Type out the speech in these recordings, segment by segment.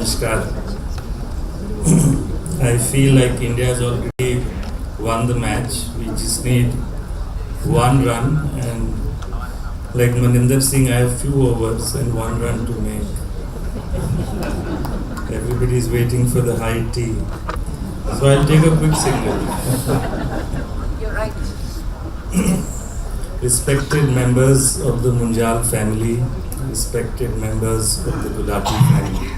Namaskar. I feel like India has already won the match. We just need one run, and like Maninder Singh, I have few overs and one run to make. Everybody is waiting for the high tea. So I'll take a quick single. You're right. Respected members of the Munjal family, respected members of the Gulati family,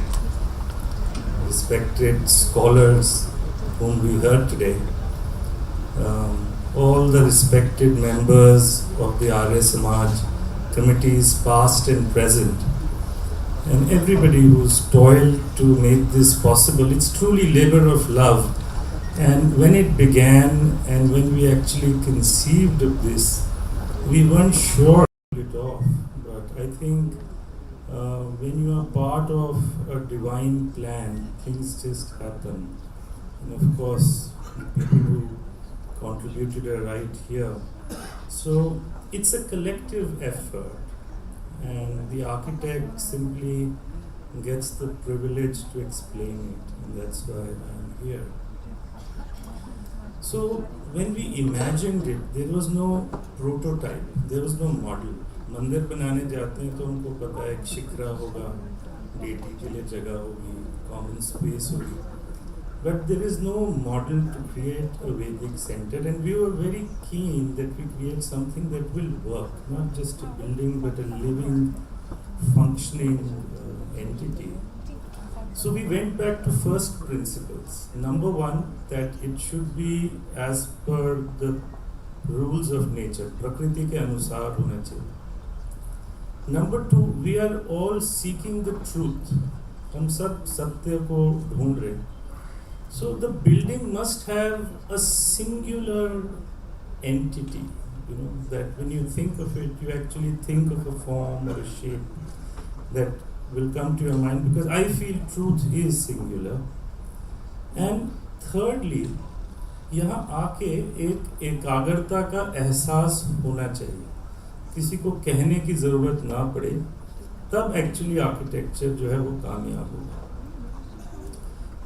respected scholars whom we heard today, all the respected members of the Arya Samaj committees past and present, and everybody who's toiled to make this possible. It's truly labor of love. And when it began and when we actually conceived of this, we weren't sure to pull it off. But I think when you are part of a divine plan, things just happen. And of course, people who contributed are right here. So it's a collective effort, and the architect simply gets the privilege to explain it, and that's why I'm here. So when we imagined it, there was no prototype, there was no model. मंदिर बनाने जाते हैं तो उनको पता है एक शिखरा होगा, डेटी के लिए जगह होगी, कॉमन स्पेस होगी. But there is no model to create a Vedic center, and we were very keen that we create something that will work, not just a building but a living, functioning entity. So we went back to first principles. Number one, that it should be as per the rules of nature, प्रकृति के अनुसार होना चाहिए. Number two, we are all seeking the truth. हम सब सत्य को ढूंढ रहे. So the building must have a singular entity, that when you think of it, you actually think of a form or a shape that will come to your mind, because I feel truth is singular. And thirdly, यहाँ आके एक एकाग्रता का एहसास होना चाहिए, किसी को कहने की ज़रूरत ना पड़े, तब एक्चुअली आर्किटेक्चर जो है वो कामयाब होगा.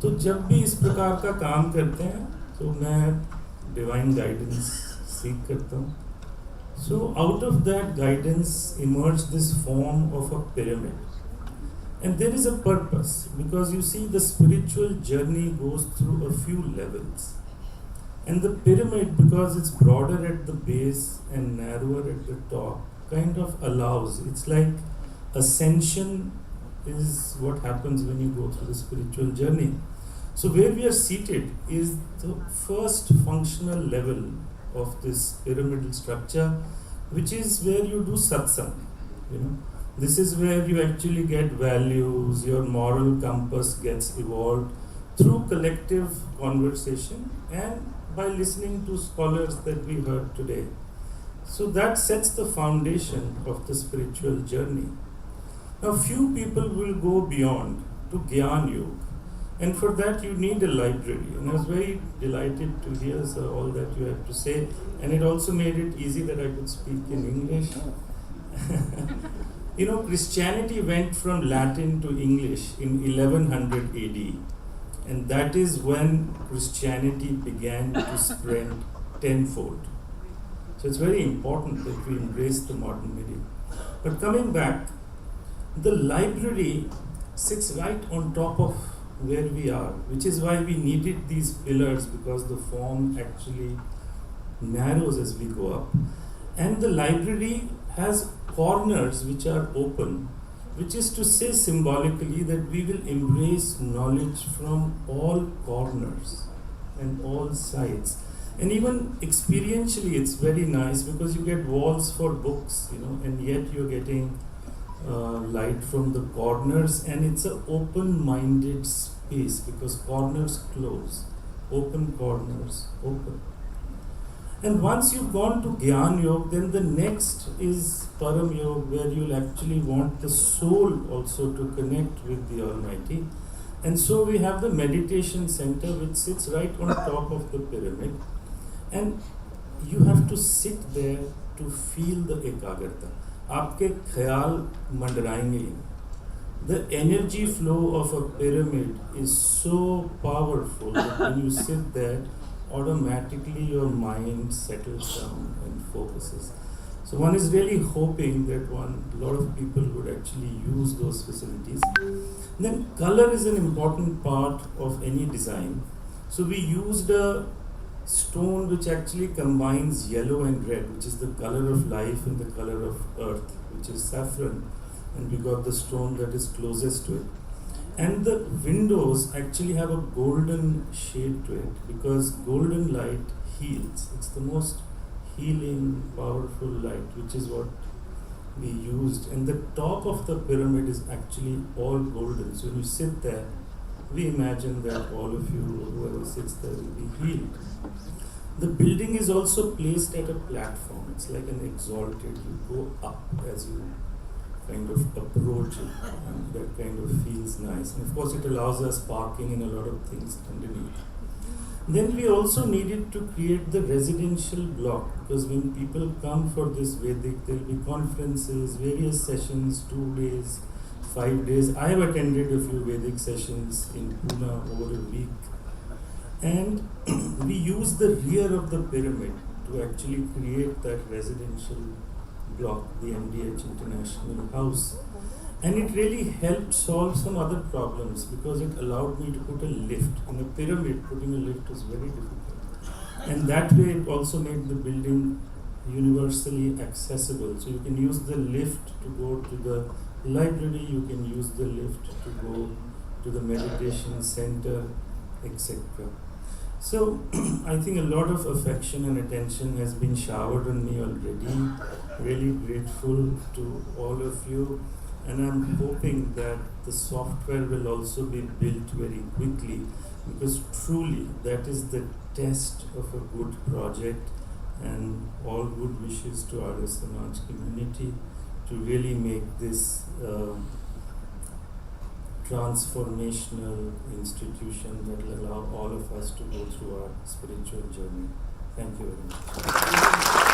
तो जब भी इस प्रकार का काम करते हैं तो मैं डिवाइन गाइडेंस सीख करता हूँ. So out of that guidance emerge this form of a pyramid. And there is a purpose, because you see the spiritual journey goes through a few levels. And the pyramid, because it's broader at the base and narrower at the top, kind of allows, it's like ascension is what happens when you go through the spiritual journey. So where we are seated is the first functional level of this pyramidal structure, which is where you do satsang. This is where you actually get values, your moral compass gets evolved through collective conversation and by listening to scholars that we heard today. So that sets the foundation of the spiritual journey. Now few people will go beyond to Gyan Yoga, and for that you need a library. And I was very delighted to hear all that you had to say, and it also made it easy that I could speak in English. Christianity went from Latin to English in 1100 AD, and that is when Christianity began to spread tenfold. So it's very important that we embrace the modern medium. But coming back, the library sits right on top of where we are, which is why we needed these pillars, because the form actually narrows as we go up. And the library has corners which are open, which is to say symbolically that we will embrace knowledge from all corners and all sides. And even experientially it's very nice, because you get walls for books, and yet you're getting light from the corners, and it's an open-minded space, because corners close, open corners open. And once you've gone to Gyan Yoga, then the next is Param Yoga, where you'll actually want the soul also to connect with the Almighty. And so we have the meditation center, which sits right on top of the pyramid. And you have to sit there to feel the ekagrata. आपके ख्याल मंडराएंगे ही. The energy flow of a pyramid is so powerful that when you sit there, automatically your mind settles down and focuses. So one is really hoping that a lot of people would actually use those facilities. Then color is an important part of any design. So we used a stone which actually combines yellow and red, which is the color of life and the color of earth, which is saffron, and we got the stone that is closest to it. And the windows actually have a golden shade to it because golden light heals. It's the most healing, powerful light, which is what we used. And the top of the pyramid is actually all golden. So when you sit there, we imagine that all of you, whoever sits there, will be healed. The building is also placed at a platform. It's like an exalted. You go up as you kind of approach it, and that kind of feels nice. And of course, it allows us parking and a lot of things underneath. Then we also needed to create the residential block because when people come for this Vedic, there will be conferences, various sessions, 2 days, 5 days. I have attended a few Vedic sessions in Pune over a week. And we use the rear of the pyramid to actually create that residential block, the MDH International House. And it really helped solve some other problems because it allowed me to put a lift. In a pyramid, putting a lift is very difficult. And that way it also made the building universally accessible. So you can use the lift to go to the library, you can use the lift to go to the meditation center, etc. So I think a lot of affection and attention has been showered on me already. Really grateful to all of you. And I'm hoping that the software will also be built very quickly because truly that is the test of a good project, and all good wishes to our Samaj community to really make this transformational institution that will allow all of us to go through our spiritual journey. Thank you very much.